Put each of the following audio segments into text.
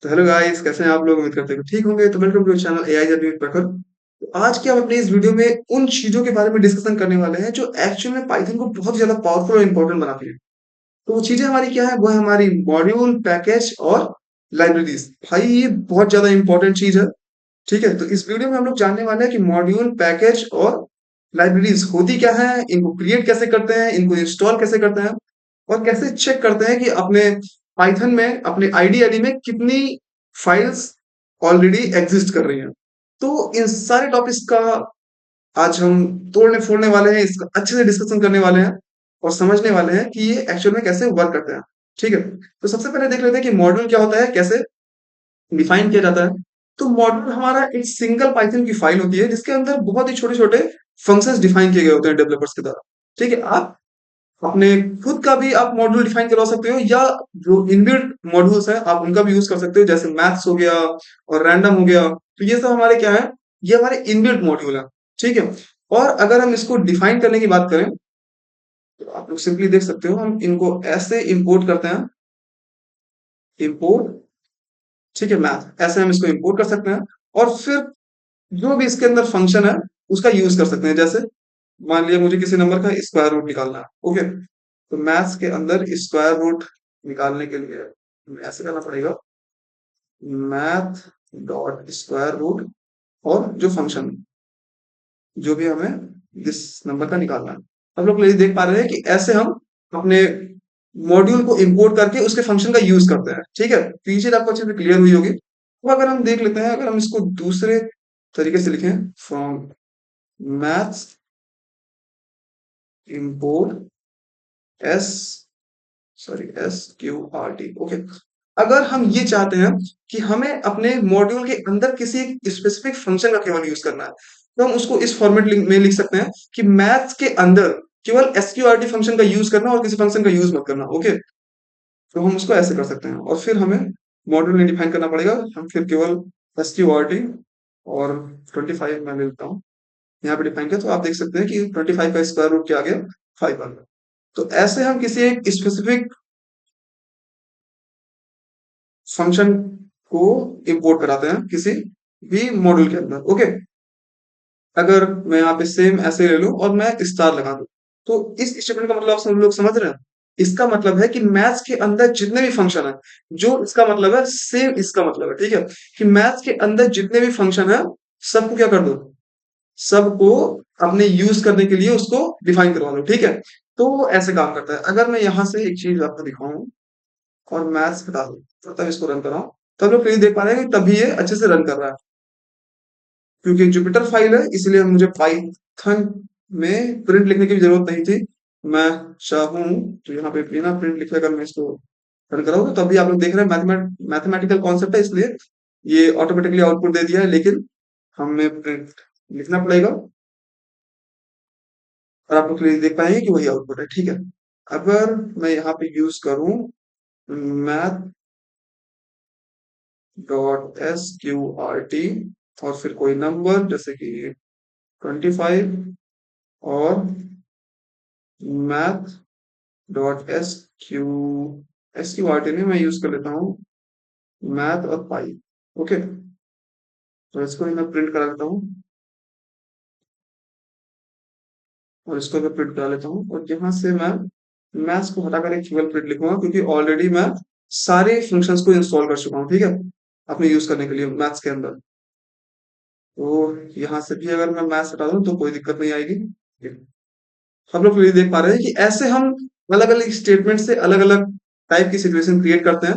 तो hello guys, कैसे हैं आप लोग? उम्मीद करते हैं कि ठीक होंगे। तो welcome to channel AI journey with Prakhar. तो आज के हम अपने इस वीडियो में उन चीजों के बारे में डिस्कशन करने वाले हैं जो एक्चुअल में पाइथन को बहुत ज्यादा पावरफुल और इंपॉर्टेंट बनाती है। तो वो चीजें हमारी क्या है? वो है हमारी मॉड्यूल, पैकेज और लाइब्रेरीज। भाई ये बहुत ज्यादा इंपॉर्टेंट चीज है। ठीक है, तो इस वीडियो में हम लोग जानने वाले हैं कि मॉड्यूल, पैकेज और लाइब्रेरीज होती क्या है, इनको क्रिएट कैसे करते हैं, इनको इंस्टॉल कैसे करते हैं और कैसे चेक करते हैं कि अपने पाइथन में, अपने आईडीएडी में कितनी फाइल्स ऑलरेडी एग्जिस्ट कर रही हैं। तो इन सारे टॉपिक्स का आज हम तोड़ने फोड़ने वाले हैं, इसका अच्छे से डिस्कशन करने वाले हैं और समझने वाले हैं कि ये एक्चुअल में कैसे वर्क करते हैं। ठीक है, तो सबसे पहले देख लेते हैं कि मॉड्यूल क्या होता है, कैसे डिफाइन किया जाता है। तो मॉड्यूल हमारा एक सिंगल पाइथन की फाइल होती है जिसके अंदर बहुत ही छोटे छोटे फंक्शंस डिफाइन किए गए होते हैं डेवलपर्स के द्वारा। ठीक है, आप अपने खुद का भी आप मॉड्यूल डिफाइन करवा सकते हो या जो इनबिल्ट मॉड्यूल्स हैं आप उनका भी यूज कर सकते हो, जैसे मैथ्स हो गया और रैंडम हो गया। तो ये सब हमारे क्या है? ये हमारे इनबिल्ट मॉड्यूल है। ठीक है, और अगर हम इसको डिफाइन करने की बात करें तो आप लोग सिंपली देख सकते हो, हम इनको ऐसे इंपोर्ट करते हैं। इंपोर्ट, ठीक है, मैथ ऐसे हम इसको इंपोर्ट कर सकते हैं और फिर जो भी इसके अंदर फंक्शन है उसका यूज कर सकते हैं। जैसे मान लिया मुझे किसी नंबर का स्क्वायर रूट निकालना है। ओके, तो मैथ्स के अंदर स्क्वायर रूट निकालने के लिए हमें ऐसे करना पड़ेगा, मैथ डॉट स्क्वायर रूट और जो फंक्शन जो भी हमें जिस नंबर का निकालना है। हम लोग ये देख पा रहे हैं कि ऐसे हम अपने मॉड्यूल को इंपोर्ट करके उसके फंक्शन का यूज करते हैं। ठीक है, तो ये चीज आपको अच्छे से क्लियर हुई होगी। तो अगर हम देख लेते हैं, अगर हम इसको दूसरे तरीके से लिखें, from maths import S, sorry, SQRT। Okay, अगर हम ये चाहते हैं कि हमें अपने मॉड्यूल के अंदर किसी एक स्पेसिफिक फंक्शन का केवल यूज करना है, तो हम उसको इस फॉर्मेट में लिख सकते हैं कि मैथ्स के अंदर केवल SQRT फंक्शन का यूज करना और किसी फंक्शन का यूज मत करना। ओके, तो हम उसको ऐसे कर सकते हैं और फिर हमें मॉड्यूल में डिफाइन करना पड़ेगा। हम फिर केवल SQRT और 25 मैं लेता हूँ यहाँ पे डिफाइन किया, तो आप देख सकते हैं कि 25 का स्क्वायर रूट क्या आ गया? 5 आ गया। तो ऐसे हम किसी एक स्पेसिफिक फंक्शन को इंपोर्ट कराते हैं किसी भी मॉड्यूल के अंदर। ओके, अगर मैं यहाँ पे सेम ऐसे ले लूं और मैं स्टार लगा दूं, तो इस स्टेटमेंट का मतलब आप सब लोग समझ रहे हैं? इसका मतलब है कि मैथ्स के अंदर जितने भी फंक्शन है, जो इसका मतलब है सेम इसका मतलब है। ठीक है, कि मैथ्स के अंदर जितने भी फंक्शन है सबको क्या कर दो, सबको अपने यूज करने के लिए उसको डिफाइन करवा दो। ठीक है, तो वो ऐसे काम करता है। अगर मैं यहाँ से एक चीज आपको दिखाऊं और मैथ्स हटा दूं तब इसको रन कराऊं, तब लोग फिर देख पा रहे हैं कि तभी ये अच्छे से रन कर रहा है, क्योंकि जुपिटर फाइल है इसलिए मुझे पाइथन में प्रिंट लिखने की भी जरूरत नहीं थी। मैं चाहूँ तो यहाँ पे बिना प्रिंट लिखे अगर मैं इसको रन कराऊँ तो तभी आप लोग देख रहे हैं मैथमेटिकल कॉन्सेप्ट है, इसलिए ये ऑटोमेटिकली आउटपुट दे दिया है। लेकिन हमें प्रिंट लिखना पड़ेगा और आप लोग देख पाएंगे कि वही आउटपुट है। ठीक है, अगर मैं यहाँ पे यूज करूँ मैथ डॉट SQRT और फिर कोई नंबर जैसे कि 25 और मैथ डॉट SQRT में मैं यूज कर लेता हूँ मैथ और पाई। ओके, तो इसको भी मैं प्रिंट करा लेता हूँ और इसको भी प्रिंट करा लेता हूँ और यहाँ से मैं मैथ्स को हटाकर एक केवल प्रिंट लिखूंगा, क्योंकि ऑलरेडी मैं सारे फंक्शंस को इंस्टॉल कर चुका हूँ। ठीक है, अपने यूज करने के लिए मैथ्स के अंदर। तो यहाँ से भी अगर मैं मैथ्स हटा दूँ तो कोई दिक्कत नहीं आएगी। हम लोग ये देख पा रहे हैं कि ऐसे हम अलग अलग स्टेटमेंट से अलग अलग टाइप की सिचुएशन क्रिएट करते हैं।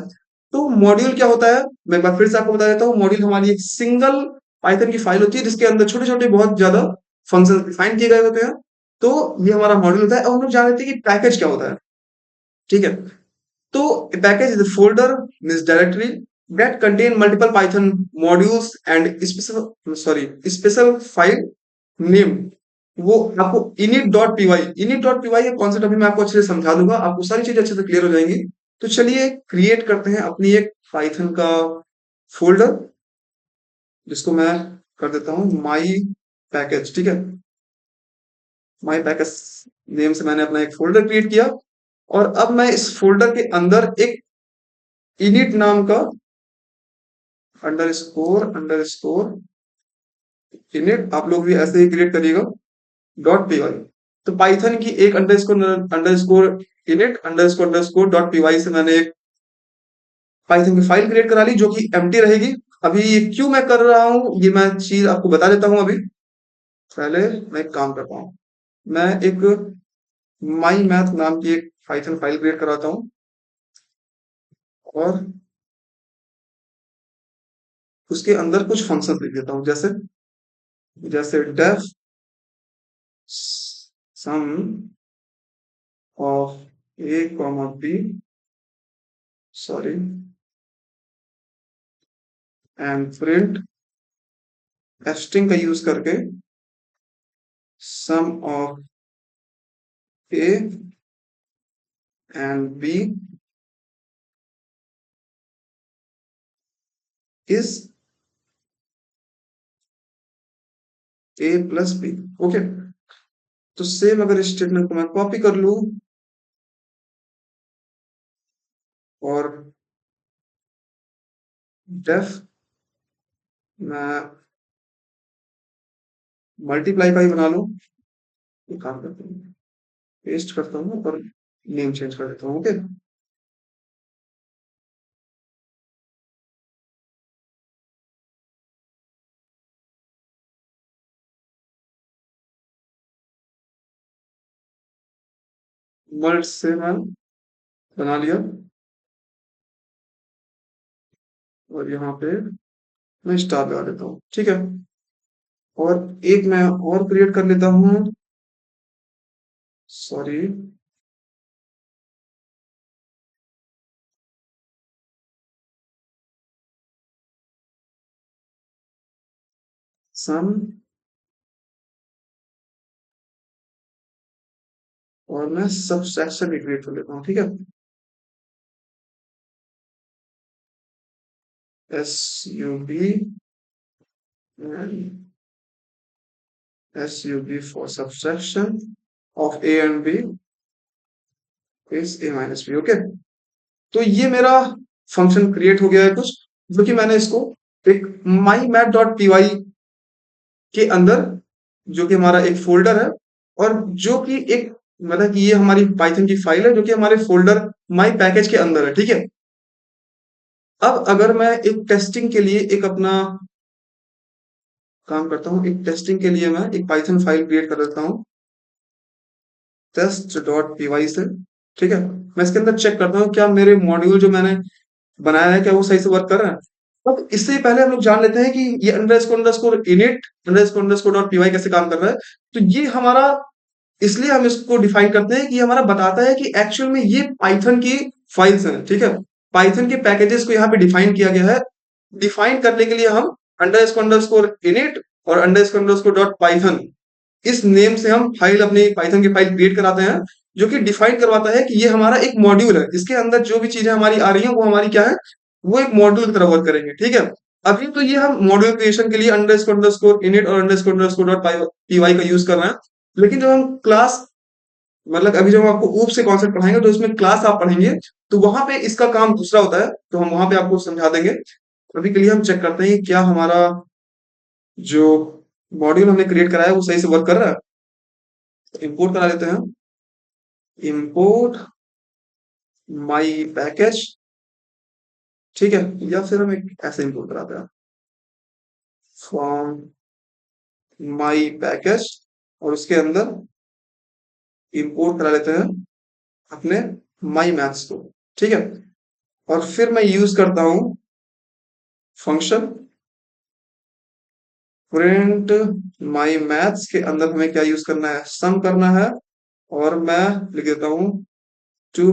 तो मॉड्यूल क्या होता है, मैं एक बार फिर से आपको बता देता हूँ। मॉड्यूल हमारी एक सिंगल पाइथन की फाइल होती है जिसके अंदर छोटे छोटे बहुत ज्यादा फंक्शन डिफाइन किए गए होते हैं। तो ये हमारा मॉड्यूल होता है। और हम लोग जान लेते हैं कि पैकेज क्या होता है। ठीक है, तो package is folder means directory that contain multiple Python modules and special file name. वो आपको init.py का कॉन्सेप्ट अभी मैं आपको अच्छे से समझा दूंगा, आपको सारी चीजें अच्छे से क्लियर हो जाएंगी। तो चलिए क्रिएट करते हैं अपनी एक पाइथन का फोल्डर, जिसको मैं कर देता हूँ माई पैकेज। ठीक है, माई पैकेज नेम से मैंने अपना एक फोल्डर क्रिएट किया और अब मैं इस फोल्डर के अंदर एक init नाम का अंडर स्कोर इनिट, आप लोग भी ऐसे ही क्रिएट करिएगा, डॉट पी वाई। तो पाइथन की एक underscore init underscore dot P Y से मैंने एक पाइथन की फाइल क्रिएट करा ली जो कि एम्प्टी रहेगी। अभी ये क्यों मैं कर रहा हूँ ये मैं चीज आपको बता देता हूँ। अभी पहले मैं एक काम करता हूँ, मैं एक माई मैथ नाम की एक पाइथन फाइल क्रिएट कराता हूँ और उसके अंदर कुछ फंक्शन लिख देता हूँ, जैसे जैसे def sum of A comma B, sorry, and print string का यूज करके sum of A and B is A plus B. Okay, तो सेम अगर स्टेटमेंट को मैं कॉपी कर लूं और डेफ मैं मल्टीप्लाई का ही बना लूं, ये काम करता हूँ, पेस्ट करता हूँ और नेम चेंज कर देता हूँ। ओके, मल्ट से मैं बना लिया और यहाँ पे मैं स्टार लगा देता हूँ। ठीक है, और एक मैं और क्रिएट कर लेता हूँ, सॉरी, सम, और मैं सबसेक्शन भी क्रिएट कर लेता हूँ। ठीक है, S U B and SUB for subtraction of A and B is A minus B। Okay, तो ये मेरा फंक्शन क्रिएट हो गया है कुछ, जो कि मैंने इसको एक my math dot P Y के अंदर, जो कि हमारा एक फोल्डर है और जो कि एक, मतलब कि ये हमारी पाइथन की फाइल है जो कि हमारे फोल्डर माई पैकेज के अंदर है। ठीक है, अब अगर मैं एक टेस्टिंग के लिए एक अपना काम करता हूँ, एक टेस्टिंग के लिए मैं एक पाइथन फाइल क्रिएट कर देता हूँ टेस्ट डॉट पी वाई से। ठीक है, मैं इसके अंदर चेक करता हूँ क्या मेरे मॉड्यूल जो मैंने बनाया है क्या वो सही से वर्क कर रहा है। अब इससे पहले हम लोग जान लेते हैं कि ये underscore init underscore dot P Y कैसे काम कर रहा है। तो ये हमारा, इसलिए हम इसको डिफाइन करते हैं कि ये हमारा बताता है कि एक्चुअल में ये पाइथन की फाइल्स हैं। ठीक है, पाइथन के पैकेजेस को यहाँ पे डिफाइन किया गया है। डिफाइन करने के लिए हम अंडरस्कोर इनिट और अंडरस्कोर डॉट पाइथन, इस नेम से हम फाइल, अपनी पाइथन की फाइल क्रिएट कराते हैं, जो कि डिफाइन करवाता है कि ये हमारा एक मॉड्यूल है, इसके अंदर जो भी चीजें हमारी आ रही हैं वो हमारी क्या है, वो एक मॉड्यूल की तरह वर्क करेंगे। ठीक है, अभी तो ये हम मॉड्यूल क्रिएशन के लिए अंडरस्कोर इनिट और अंडरस्कोर डॉट पीवाई का यूज कर रहे हैं। लेकिन जब हम क्लास, मतलब अभी जब हम आपको ऊप से कॉन्सेप्ट पढ़ाएंगे तो इसमें क्लास आप पढ़ेंगे, तो वहां पे इसका काम दूसरा होता है, तो हम वहां पे आपको समझा देंगे। अभी के लिए हम चेक करते हैं कि क्या हमारा जो मॉड्यूल हमने क्रिएट कराया है वो सही से वर्क कर रहा है। इंपोर्ट करा लेते हैं, इंपोर्ट माई पैकेज। ठीक है, या फिर हम एक ऐसे इंपोर्ट कराते हैं, फ्रॉम माई पैकेज, और उसके अंदर इंपोर्ट करा लेते हैं अपने माई मैथ्स को। ठीक है, और फिर मैं यूज करता हूं फंक्शन प्रिंट माई मैथ्स के अंदर हमें क्या यूज करना है, सम करना है, और मैं लिख देता हूं 2,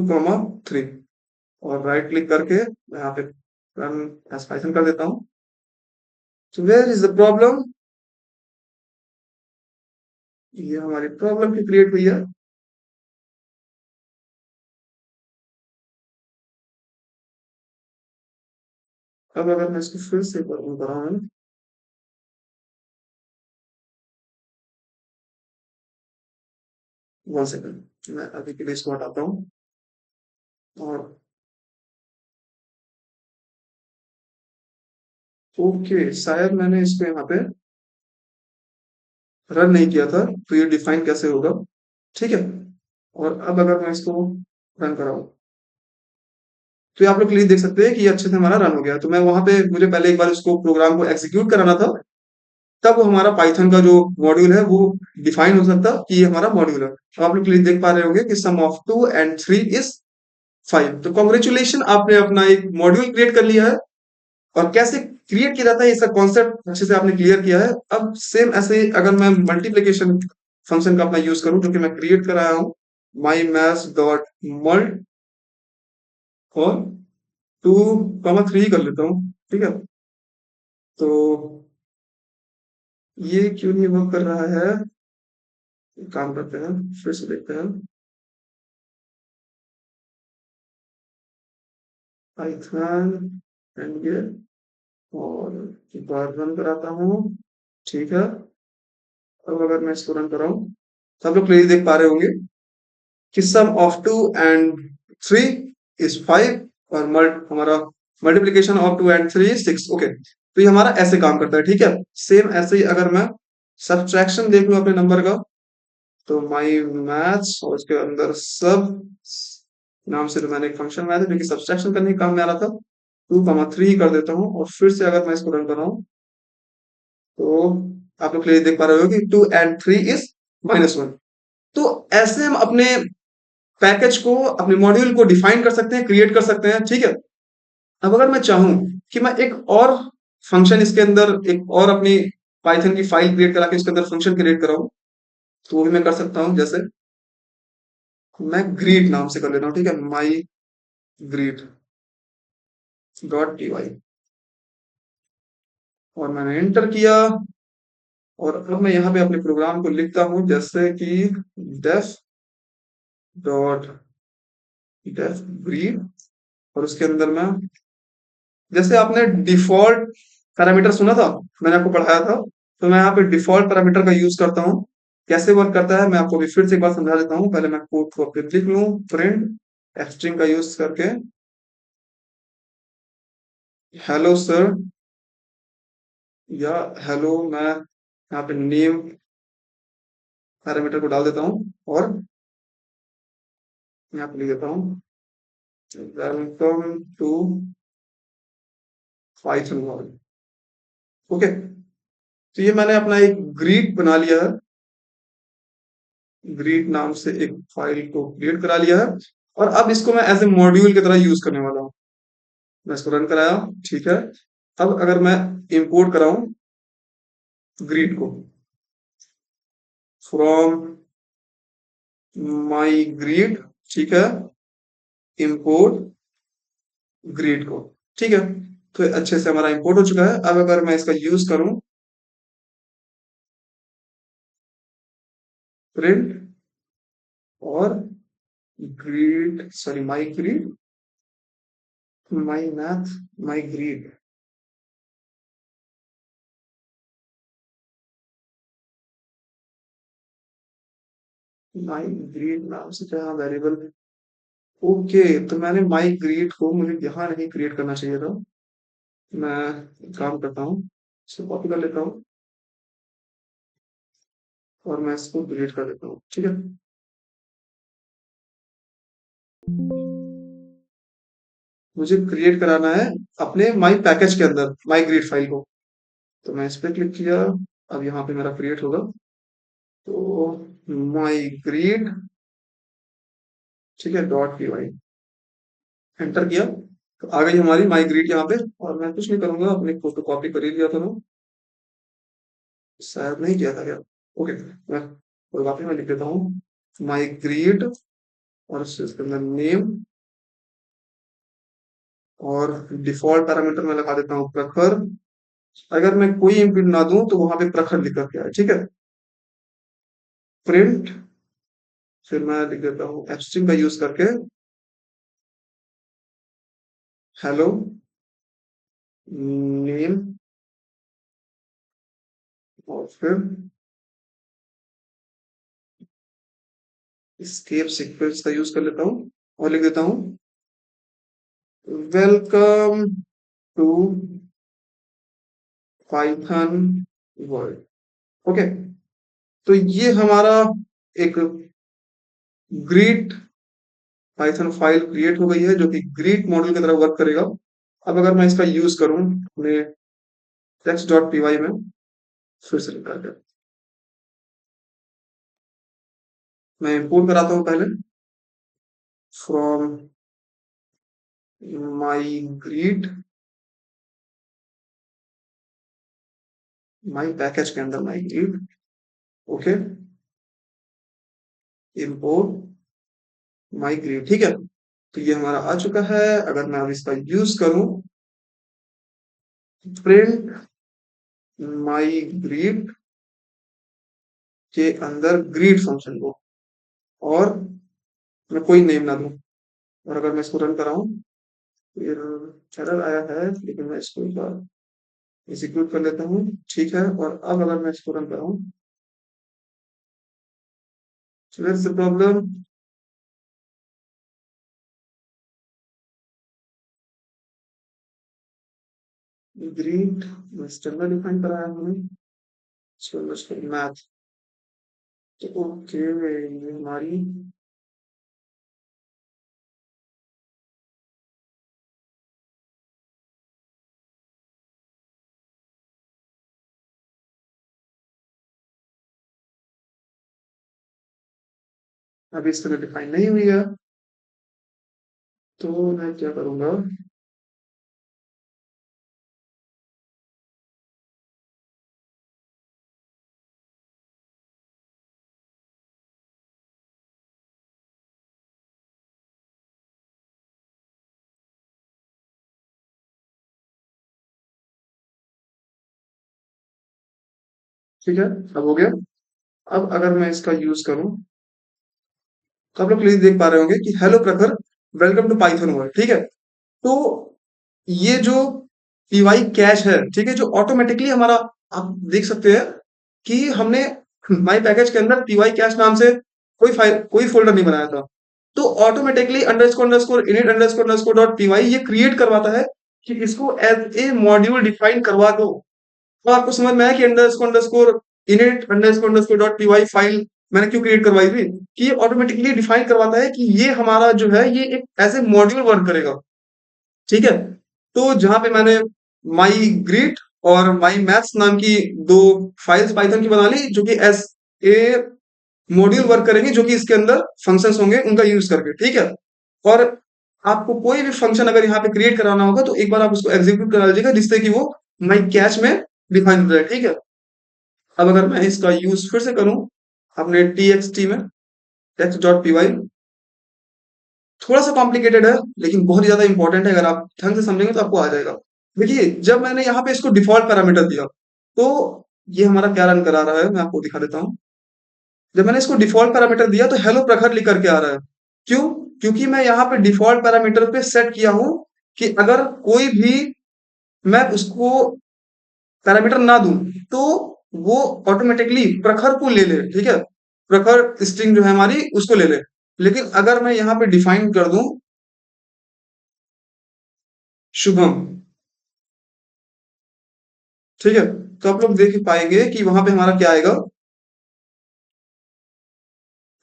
3, और राइट क्लिक करके मैं यहाँ पे रन एज पाइथन कर देता हूँ। तो वेयर इज द प्रॉब्लम, ये हमारी प्रॉब्लम की क्रिएट हुई है। अब अगर मैं इसको फिर से करूँ कराऊँ, 1 सेकंड, मैं अभी के लिए इसको हटाता हूँ और ओके, शायद मैंने इसको यहाँ पे रन नहीं किया था, तो ये डिफाइन कैसे होगा? ठीक है। और अब अगर मैं इसको रन कराऊं, तो ये आप लोग क्लियर देख सकते हैं कि ये अच्छे से हमारा रन हो गया। तो मैं वहां पे, मुझे पहले एक बार इसको प्रोग्राम को एग्जीक्यूट कराना था, तब वो हमारा पाइथन का जो मॉड्यूल है वो डिफाइन हो सकता कि ये हमारा मॉड्यूल है। तो आप लोग क्लियर देख पा रहे होंगे कि सम ऑफ 2 and 3 इज 5। तो कॉन्ग्रेचुलेशन, आपने अपना एक मॉड्यूल क्रिएट कर लिया है। और कैसे क्रिएट किया जाता है इसका कॉन्सेप्ट अच्छे से आपने क्लियर किया है। अब सेम ऐसे ही अगर मैं मल्टीप्लीकेशन फंक्शन का अपना यूज करूं, जो कि मैं क्रिएट कराया हूं, माई मैथ्स डॉट मल्ट और 2, 3 कर लेता हूँ। ठीक है। तो ये क्यों नहीं वर्क कर रहा है? एक काम करते हैं, फिर से देखते हैं। पाइथन एंड ये, और एक बार रन कराता हूँ। ठीक है। अब अगर मैं इसको रन कराऊं, तो आप लोग क्लियरली देख पा रहे होंगे कि सम ऑफ 2 and 3 इज 5, और हमारा multiplication of 2 and 3 is 6। Okay, तो ये हमारा ऐसे काम करता है। ठीक है। सेम ऐसे ही अगर मैं सब्ट्रैक्शन देख लूं अपने नंबर का, तो माई मैथ्स और उसके अंदर सब नाम से तो मैंने एक फंक्शन बनाया था जो कि सब्ट्रैक्शन करने के काम में आ रहा था। 2, 3 कर देता हूँ, और फिर से अगर मैं इसको रन कर रहा हूँ, तो आप लोग क्लियर देख पा रहे हो कि 2 and 3 इज -1। तो ऐसे हम अपने पैकेज को, अपने मॉड्यूल को डिफाइन कर सकते हैं, क्रिएट कर सकते हैं। ठीक है। अब अगर मैं चाहूं कि मैं एक और फंक्शन इसके अंदर, एक और अपनी पाइथन की फाइल क्रिएट करा के इसके अंदर फंक्शन क्रिएट कराऊं, तो वो भी मैं कर सकता हूं। जैसे मैं ग्रीट नाम से कर लेता हूं। ठीक है, माई ग्रीट डॉट पी वाई, और मैंने एंटर किया। और अब मैं यहाँ पे अपने प्रोग्राम को लिखता हूँ, जैसे कि डेफ डॉट डेफ ग्रीट, और उसके अंदर मैं, जैसे आपने डिफॉल्ट पैरामीटर सुना था, मैंने आपको पढ़ाया था, तो मैं यहाँ पे डिफॉल्ट पैरामीटर का यूज करता हूँ। कैसे वर्क करता है मैं आपको अभी फिर से एक बार समझा देता हूँ। पहले मैं कोड को अपने लिख लूँ, प्रिंट स्ट्रिंग का यूज करके हेलो सर, या हेलो, मैं यहाँ पे नेम पैरामीटर को डाल देता हूँ, और यहाँ पे लिख देता हूँ welcome to Python world. Okay, तो ये मैंने अपना एक ग्रीट बना लिया है, ग्रीट नाम से एक फाइल को क्रिएट करा लिया है। और अब इसको मैं एज ए मॉड्यूल की तरह यूज करने वाला हूँ। मैं इसको रन कराया। ठीक है। अब अगर मैं इंपोर्ट कराऊं ग्रीट को फ्रॉम माई ग्रीट, ठीक है, इंपोर्ट ग्रीट को। ठीक है। तो ये अच्छे से हमारा इंपोर्ट हो चुका है। अब अगर मैं इसका यूज करूं, प्रिंट और ग्रीट, सॉरी, माई ग्रीट, माई मैथ, माई ग्रीट, माई ग्रीट नाम से क्या वेरिएबल। ओके, तो मैंने माई ग्रीट को मुझे यहाँ नहीं क्रिएट करना चाहिए था। मैं एक काम करता हूँ, इसको कॉपी कर लेता हूँ, और मैं इसको डिलीट कर देता हूँ। ठीक है। मुझे क्रिएट कराना है अपने माई पैकेज के अंदर माई ग्रीड फाइल को। तो मैं इस पे क्लिक किया। अब यहाँ पे मेरा क्रिएट होगा। तो माई ग्रीड, ठीक है, डॉट पी वाई, एंटर किया। तो आ गई हमारी माई ग्रीड यहाँ पे। और मैं कुछ नहीं करूंगा, अपने फोटो कॉपी कर ही लिया था मैं, शायद नहीं किया था क्या? ओके, मैं कोई बात नहीं, मैं लिख देता हूँ माई ग्रीड, और इसके अंदर नेम, और डिफॉल्ट पैरामीटर मैं लगा देता हूँ प्रखर। अगर मैं कोई इनपुट ना दूं, तो वहां पे प्रखर लिखा गया है। ठीक है। प्रिंट, फिर मैं लिख देता हूँ एस्ट्रिंग का यूज करके हेलो नेम, और फिर स्केप सीक्वेंस का यूज कर लेता हूँ, और लिख देता हूँ welcome to Python word. Okay, तो ये हमारा एक ग्रीट पाइथन फाइल क्रिएट हो गई है जो कि ग्रीट मॉडल की तरह वर्क करेगा। अब अगर मैं इसका यूज करूं अपने टेक्स्ट डॉट पी वाई में, फिर से निकाल कर मैं इंपोर्ट कराता हूं पहले from my greet, my package के अंदर माई ग्रीट। ओके, इंपोर्ट माई ग्रीट, ठीक है। तो ये हमारा आ चुका है। अगर मैं अब इसका यूज करूं, प्रिंट माई ग्रीट के अंदर ग्रीट फंक्शन को, और मैं कोई नेम ना दूं, और अगर मैं इसको रन कराऊं, फिर एरर आया है, लेकिन मैं इसको एक बार एग्जीक्यूट कर लेता हूँ, ठीक है। और अब अगर मैं इसको रन कराऊं, प्रॉब्लम ग्रीट स्टैंडर्ड डिफाइन कराया हमने, मैथ। तो ओके, ये हमारी अभी इस तरह डिफाइन नहीं हुई है, तो मैं क्या करूंगा, ठीक है। अब हो गया। अब अगर मैं इसका यूज करूं, तो आप लोग प्लीज देख पा रहे होंगे कि हेलो प्रखर, वेलकम टू पाइथन वर्ल्ड, ठीक है। तो ये जो पीवाई कैश है, ठीक है, जो ऑटोमेटिकली हमारा, आप देख सकते हैं कि हमने माई पैकेज के अंदर पीवाई कैश नाम से कोई फाइल, कोई फोल्डर नहीं बनाया था। तो automatically underscore init underscore dot P Y ये क्रिएट करवाता है कि इसको एज ए मॉड्यूल डिफाइन करवा दो। तो आपको समझ में आया कि underscore init underscore dot P Y file मैंने क्यों क्रिएट करवाई थी, कि ये ऑटोमेटिकली डिफाइन करवाता है कि ये हमारा जो है ये एक एज ए मॉड्यूल वर्क करेगा, ठीक है। तो जहां पे मैंने माई ग्रीट और माई मैथ्स नाम की दो फाइल्स पाइथन की बना ली, जो कि एस ए मॉड्यूल वर्क करेंगे, जो कि इसके अंदर फंक्शंस होंगे उनका यूज करके, ठीक है। और आपको कोई भी फंक्शन अगर यहाँ पे क्रिएट कराना होगा, तो एक बार आप उसको एग्जीक्यूट करा लीजिएगा, जिससे कि वो माई कैच में डिफाइन हो जाए, ठीक है। अब अगर मैं इसका यूज फिर से करूं अपने टी में, टेक्स्ट डॉट पी वाई, थोड़ा सा कॉम्प्लिकेटेड है लेकिन बहुत ही ज्यादा इंपॉर्टेंट है, अगर आप ढंग से समझेंगे तो आपको आ जाएगा। देखिए, जब मैंने यहाँ पे इसको डिफॉल्ट पैरामीटर दिया, तो ये हमारा क्या रन करा रहा है, मैं आपको दिखा देता हूँ। जब मैंने इसको डिफॉल्ट पैरामीटर दिया, तो हेलो प्रखर लिख करके आ रहा है। क्यों? क्योंकि मैं यहाँ पे डिफॉल्ट पैरामीटर पे सेट किया हूं कि अगर कोई भी, मैं उसको पैरामीटर ना दूं, तो वो ऑटोमेटिकली प्रखर को ले ले, ठीक है। प्रखर स्ट्रिंग जो है हमारी उसको ले ले। लेकिन अगर मैं यहाँ पे डिफाइन कर दूं शुभम, ठीक है, तो आप लोग देख पाएंगे कि वहां पे हमारा क्या आएगा।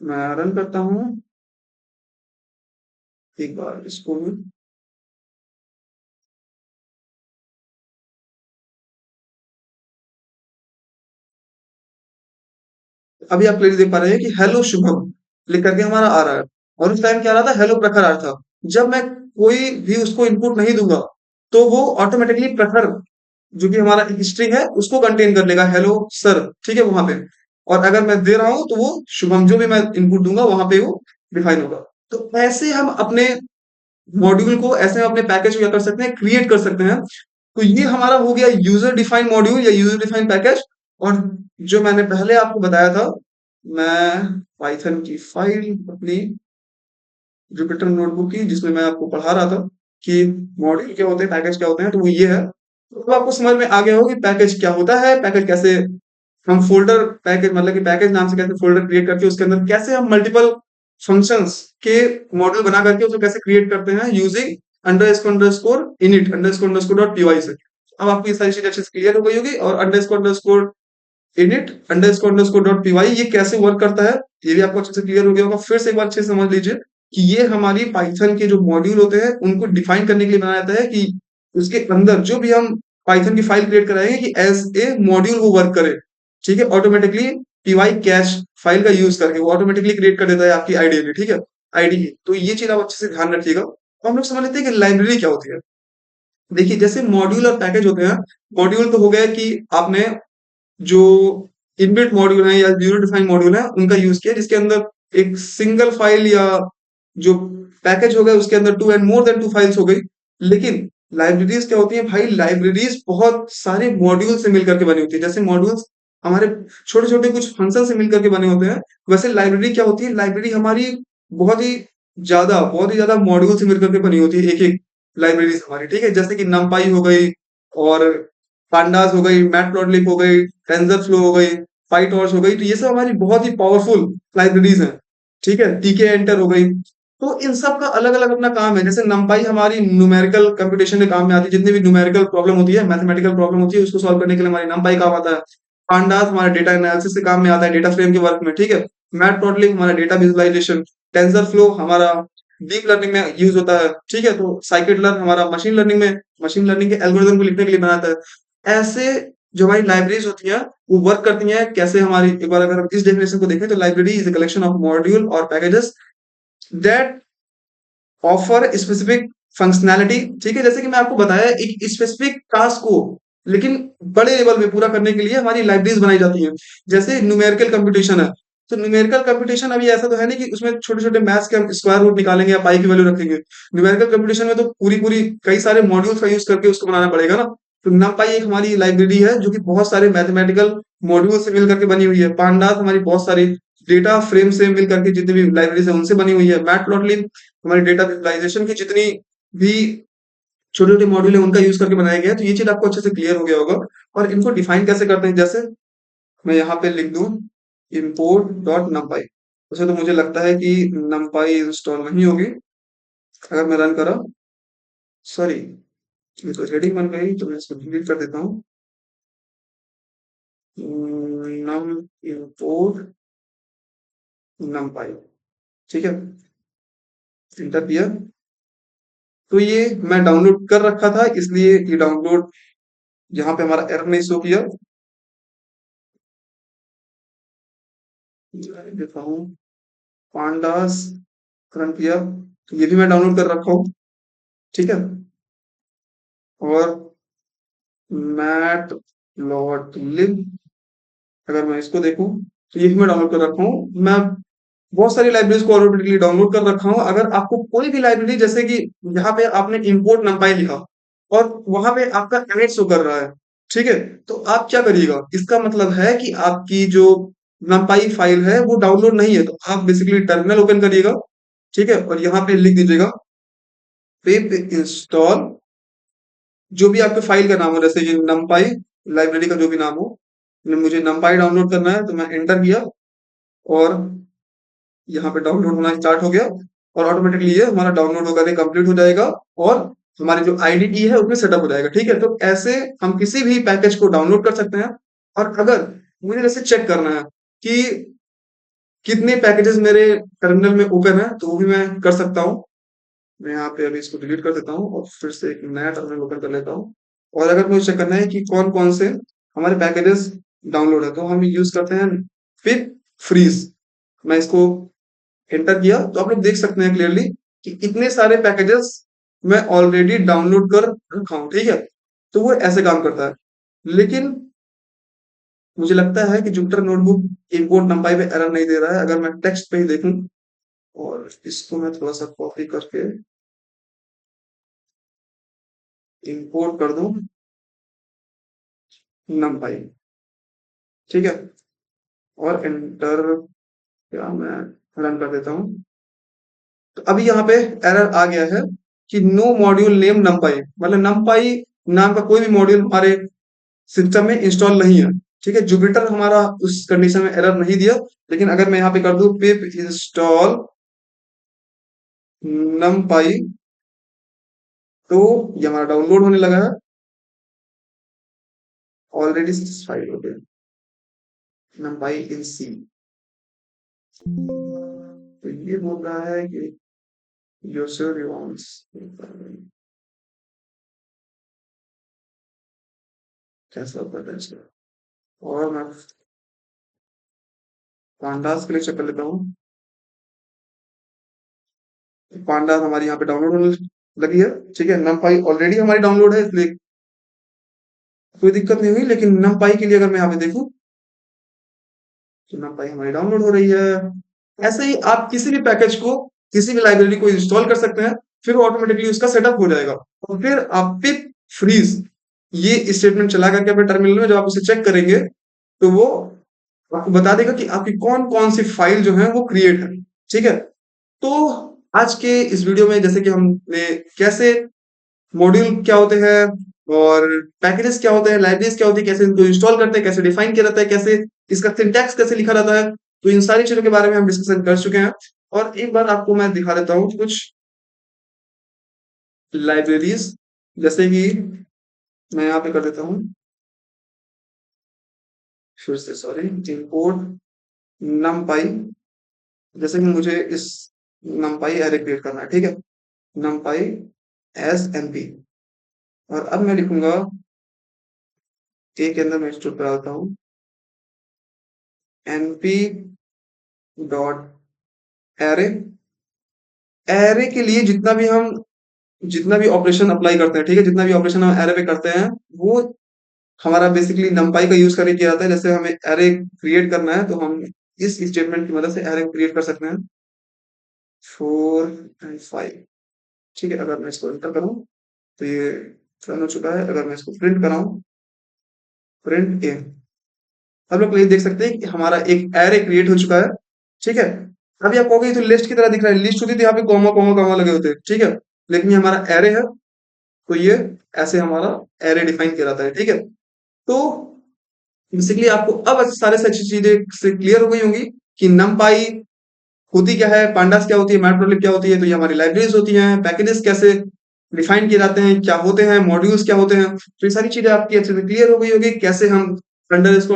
मैं रन करता हूं एक बार इसको भी। अभी आप क्लियरली देख पा रहे हैं कि हेलो शुभम लिख करके हमारा आ रहा है, और उस टाइम क्या आ रहा था, हेलो प्रखर आ रहा था। जब मैं कोई भी उसको इनपुट नहीं दूंगा, तो वो ऑटोमेटिकली प्रखर, जो कि हमारा एक स्ट्रिंग है, उसको कंटेन कर लेगा, हेलो सर, ठीक है, वहां पे। और अगर मैं दे रहा हूं, तो वो शुभम जो भी मैं इनपुट दूंगा वहां पे वो डिफाइन होगा। तो ऐसे हम अपने मॉड्यूल को, ऐसे हम अपने पैकेज को क्या कर सकते हैं, क्रिएट कर सकते हैं। तो ये हमारा हो गया यूजर डिफाइन मॉड्यूल या यूजर डिफाइन पैकेज। और जो मैंने पहले आपको बताया था, मैं पाइथन की फाइल अपनी जुपिटर नोटबुक की, जिसमें मैं आपको पढ़ा रहा था कि मॉड्यूल क्या होते हैं, पैकेज क्या होते हैं, तो वो ये है। तो अब आपको समझ में आ गया हो कि पैकेज क्या होता है, पैकेज कैसे हम फोल्डर, पैकेज मतलब कि पैकेज नाम से कैसे फोल्डर क्रिएट करके उसके अंदर कैसे हम मल्टीपल फंक्शंस के मॉड्यूल बना करके उसको कैसे क्रिएट करते हैं using underscore init underscore dot P Y से। अब आपको ये सारी चीज़ अच्छे से क्लियर हो गई होगी और underscore init underscore dot P Y ये कैसे वर्क करता है ये भी आपको अच्छे से क्लियर हो गया होगा। फिर से एक बार अच्छे से समझ लीजिए कि ये हमारी पाइथन के जो मॉड्यूल होते हैं उनको डिफाइन करने के लिए बनाया जाता है कि उसके अंदर जो भी हम पाइथन की फाइल क्रिएट कराएंगे कि एज ए मॉड्यूल वो वर्क करे। ठीक है, ऑटोमेटिकली पीवाई कैश फाइल का यूज करके वो ऑटोमेटिकली क्रिएट कर देता है आपकी आईडी। ठीक है, आईडी। तो ये चीज आप अच्छे से ध्यान रखिएगा। तो हम लोग समझ लेते हैं कि लाइब्रेरी क्या होती है। देखिए, जैसे मॉड्यूल और पैकेज होते हैं। मॉड्यूल तो हो गया कि आपने जो इनबिल्ट मॉड्यूल है या यूजर डिफाइंड मॉड्यूल है उनका यूज किया जिसके अंदर एक सिंगल फाइल या जो पैकेज हो गया उसके अंदर two and more than two files हो गई। लेकिन लाइब्रेरीज क्या होती है भाई, लाइब्रेरीज बहुत सारे मॉड्यूल से मिलकर के बनी होती है। जैसे मॉड्यूल्स हमारे छोटे छोटे कुछ फंक्शन से मिलकर के बने होते हैं, वैसे लाइब्रेरी क्या होती है, लाइब्रेरी हमारी बहुत ही बहुत ही ज्यादा मॉड्यूल से मिलकर के बनी होती है एक एक लाइब्रेरीज हमारी। ठीक है, जैसे कि नमपाई हो गई और पांडास हो गई, मैटप्लॉटलिब हो गई, टेंसरफ्लो हो गई, पाइटॉर्च हो गई। तो ये सब हमारी बहुत ही पावरफुल लाइब्रेरीज हैं। ठीक है, टीके एंटर हो गई। तो इन सब का अलग अलग अपना काम है। जैसे नमपाई हमारी न्यूमेरिकल कंप्यूटेशन के काम में आती है, जितनी भी न्यूमेरिकल प्रॉब्लम होती है, मैथमेटिकल प्रॉब्लम होती है, उसको सॉल्व करने के लिए हमारी नमपाई काम आता है। पांडास हमारा डेटा एनालिसिस के काम में आता है, डेटा फ्रेम के वर्क में। ठीक है, मैटप्लॉटलिब हमारा डेटा विजुअलाइजेशन, टेंसरफ्लो हमारा डीप लर्निंग में यूज होता है। ठीक है, तो साइकिट लर्न हमारा मशीन लर्निंग में मशीन लर्निंग के एल्गोरिदम को लिखने के लिए बनाता है। ऐसे जो हमारी लाइब्रेरीज होती हैं वो वर्क करती हैं कैसे। हमारी एक बार अगर हम इस डेफिनेशन को देखें तो library is a collection of module और packages that offer specific functionality. ठीक है, जैसे कि मैं आपको बताया एक स्पेसिफिक टास्क को लेकिन बड़े लेवल में पूरा करने के लिए हमारी लाइब्रेरीज बनाई जाती हैं। जैसे न्यूमेरिकल कंप्यूटेशन है, तो न्यूमेरिकल कंप्यूटेशन अभी ऐसा तो है नहीं कि उसमें छोटे छोटे मैथ्स के हम स्क्वायर रूट निकालेंगे या पाई की वैल्यू रखेंगे। न्यूमेरिकल कंप्यूटेशन में तो पूरी पूरी कई सारे मॉड्यूल्स का यूज करके उसको बनाना पड़ेगा ना। तो numpy एक हमारी लाइब्रेरी है जो कि बहुत सारे मैथमेटिकल मॉड्यूल से मिल करके बनी हुई है। पांडास हमारी बहुत सारी डेटा फ्रेम से मिल करके जितनी भी लाइब्रेरीज है उनसे बनी हुई है। मैटप्लॉटलिब हमारी डेटा विजुअलाइजेशन की जितनी भी छोटे छोटे मॉड्यूल है उनका यूज करके बनाया गया है। तो ये चीज आपको अच्छे से क्लियर हो गया होगा। और इनको डिफाइन कैसे करते हैं, जैसे मैं यहाँ पे लिख दूं import डॉट numpy। उसे तो मुझे लगता है कि numpy इंस्टॉल नहीं होगी अगर मैं रन करा। सॉरी, ये तो हेडिंग बन गई तो मैं इसको डिलीट कर देता हूँ। num import numpy। ठीक है, इंटर किया। तो ये मैं डाउनलोड कर रखा था इसलिए ये डाउनलोड यहाँ पे हमारा एरर नहीं शो किया। देता हूँ पांडास रन किया तो ये भी मैं डाउनलोड कर रखा हूँ। ठीक है, और मैट लॉट लिब अगर मैं इसको देखूं तो ये भी मैं डाउनलोड कर रखा हूँ। मैं बहुत सारी लाइब्रेरीज को ऑटोमेटिकली डाउनलोड कर रखा हूँ। अगर आपको कोई भी लाइब्रेरी, जैसे कि यहाँ पे आपने इंपोर्ट नंपाई लिखा और वहां पे आपका इमेज शो कर रहा है। ठीक है, तो आप क्या करिएगा, इसका मतलब है कि आपकी जो नंपाई फाइल है वो डाउनलोड नहीं है। तो आप बेसिकली टर्मिनल ओपन करिएगा। ठीक है, और यहाँ पे लिख दीजिएगा पिप इंस्टॉल जो भी आपके फाइल का नाम हो, जैसे ये नमपाई लाइब्रेरी का जो भी नाम हो। मुझे नमपाई डाउनलोड करना है तो मैं एंटर किया और यहाँ पे डाउनलोड होना स्टार्ट हो गया और ऑटोमेटिकली ये हमारा डाउनलोड होकर कंप्लीट हो जाएगा और हमारी जो आईडीई है उसमें सेटअप हो जाएगा। ठीक है, तो ऐसे हम किसी भी पैकेज को डाउनलोड कर सकते हैं। और अगर मुझे जैसे चेक करना है कि कितने पैकेजेस मेरे टर्मिनल में ओपन है तो वो भी मैं कर सकता हूँ। मैं यहाँ पे अभी इसको डिलीट कर देता हूँ और फिर से एक नया टर्मिनल ओपन कर लेता हूँ। और अगर मुझे चेक करना है कि कौन कौन से हमारे पैकेजेस डाउनलोड है तो हम यूज करते हैं फिर फ्रीज। मैं इसको एंटर किया तो आप लोग देख सकते हैं क्लियरली कि इतने सारे पैकेजेस मैं ऑलरेडी डाउनलोड कर रखा हूँ। ठीक है, तो वो ऐसे काम करता है। लेकिन मुझे लगता है कि जुपिटर नोटबुक इंपोर्ट नंपाई पे एरर नहीं दे रहा है। अगर मैं टेक्स्ट पे ही देखूं और इसको मैं थोड़ा सा कॉपी करके इंपोर्ट कर दूं नंपाई। ठीक है, और एंटर क्या मैं रन कर देता हूँ। तो अभी यहाँ पे एरर आ गया है कि नो मॉड्यूल नेम नंपाई, मतलब नंपाई नाम का कोई भी मॉड्यूल हमारे सिस्टम में इंस्टॉल नहीं है। ठीक है, जुपिटर हमारा उस कंडीशन में एरर नहीं दिया। लेकिन अगर मैं यहाँ पे कर दूं पिप इंस्टॉल नमपाई तो ये हमारा डाउनलोड होने लगा है। ऑलरेडी सेटिस्फाइड हो गया, numpy इन सी। तो ये बोल रहा है कि यूजर वांट्स, कैसा होता है इसका। और मैं पांडास के लिए चेक कर लेता हूँ। पांडास हमारी यहाँ पे डाउनलोड होने लगी है। ठीक है, numpy ऑलरेडी हमारी डाउनलोड है, इसलिए कोई दिक्कत नहीं हुई। लेकिन numpy के लिए अगर मैं यहाँ पे देखूँ तो numpy हमारी डाउनलोड हो रही है। ऐसे ही आप किसी भी पैकेज को, किसी भी लाइब्रेरी को इंस्टॉल कर सकते हैं, फिर ऑटोमेटिकली उसका सेटअप हो जाएगा। और फिर आप पिप फ्रीज ये स्टेटमेंट चला करके अपने टर्मिनल में जब आप उसे चेक करेंगे तो वो आपको बता देगा कि आपकी कौन कौन सी फाइल जो है वो क्रिएट है। ठीक है, तो आज के इस वीडियो में जैसे कि हमने कैसे मॉड्यूल क्या होते हैं और पैकेजेस क्या होते हैं, लाइब्रेरीज क्या होती है, कैसे इनको इंस्टॉल करते हैं, कैसे डिफाइन किया जाता है, कैसे इसका सिंटैक्स कैसे लिखा जाता है, तो इन सारी चीजों के बारे में हम डिस्कशन कर चुके हैं। और एक बार आपको मैं दिखा देता हूँ कुछ लाइब्रेरीज, जैसे कि मैं यहाँ पे कर देता हूँ, फिर से सॉरी, इंपोर्ट numpy। जैसे कि मुझे इस numpy एरे क्रिएट करना है। ठीक है, numpy एस np, और अब मैं लिखूंगा ए के अंदर मैं स्टोर कराता हूँ np डॉट एरे। एरे के लिए जितना भी ऑपरेशन अप्लाई करते हैं, ठीक है, जितना भी ऑपरेशन हम एरे पे करते हैं वो हमारा बेसिकली numpy का यूज करके किया जाता है। जैसे हमें एरे क्रिएट करना है तो हम इस स्टेटमेंट की मदद से एरे क्रिएट कर सकते हैं, 4 एंड 5। ठीक है, अगर मैं इसको एंटर करूं तो ये रन हो चुका है। अगर मैं इसको प्रिंट कराऊं, प्रिंट ए, हम लोग ये देख सकते हैं कि हमारा एक एरे क्रिएट हो चुका है। ठीक है, अभी आप कहोगे ये तो लिस्ट की तरह दिख रहा है, लिस्ट होती थी यहाँ पे कॉमा कॉमा कॉमा लगे होते हैं। ठीक है, लेकिन ये हमारा एरे है, तो ये ऐसे हमारा एरे डिफाइन किया जाता है। ठीक है, तो बेसिकली आपको अब सारे से अच्छी चीजें से क्लियर हो गई होंगी कि numpy होती क्या है, पांडास क्या होती है, मैटप्लोलिब क्या होती है। तो ये हमारी लाइब्रेरीज होती हैं, पैकेजेस कैसे डिफाइन किए जाते हैं, क्या होते हैं, मॉड्यूल्स क्या होते हैं। तो ये सारी चीजें आपकी अच्छे से क्लियर हो गई होगी। कैसे हम init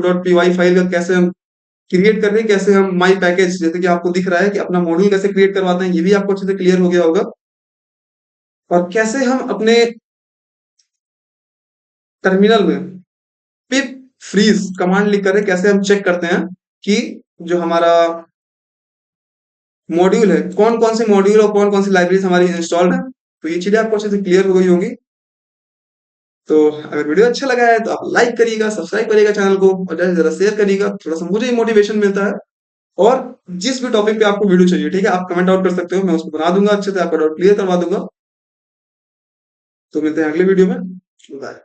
डॉट py फाइल का कैसे हम क्रिएट कर रहे हैं, कैसे हम माई पैकेज जैसे कि आपको दिख रहा है कि अपना मॉड्यूल कैसे क्रिएट करवाते हैं, ये भी आपको अच्छे से क्लियर हो गया होगा। और कैसे हम अपने टर्मिनल में पिप फ्रीज कमांड लिख कर कैसे हम चेक करते हैं कि जो हमारा मॉड्यूल है, कौन कौन से मॉड्यूल और कौन कौन सी लाइब्रेरीज हमारी इंस्टॉल्ड है। तो ये चीजें आपको अच्छे से क्लियर हो गई होंगी। तो अगर वीडियो अच्छा लगा है तो आप लाइक करिएगा, सब्सक्राइब करिएगा चैनल को, और ज्यादा से ज्यादा शेयर करिएगा, थोड़ा सा मुझे मोटिवेशन मिलता है। और जिस भी टॉपिक पे आपको वीडियो चाहिए, ठीक है, आप कमेंट आउट कर सकते हो, मैं उसको बना दूंगा, अच्छे से आपका डाउट क्लियर करवा दूंगा। तो मिलते हैं अगले वीडियो में। बाय।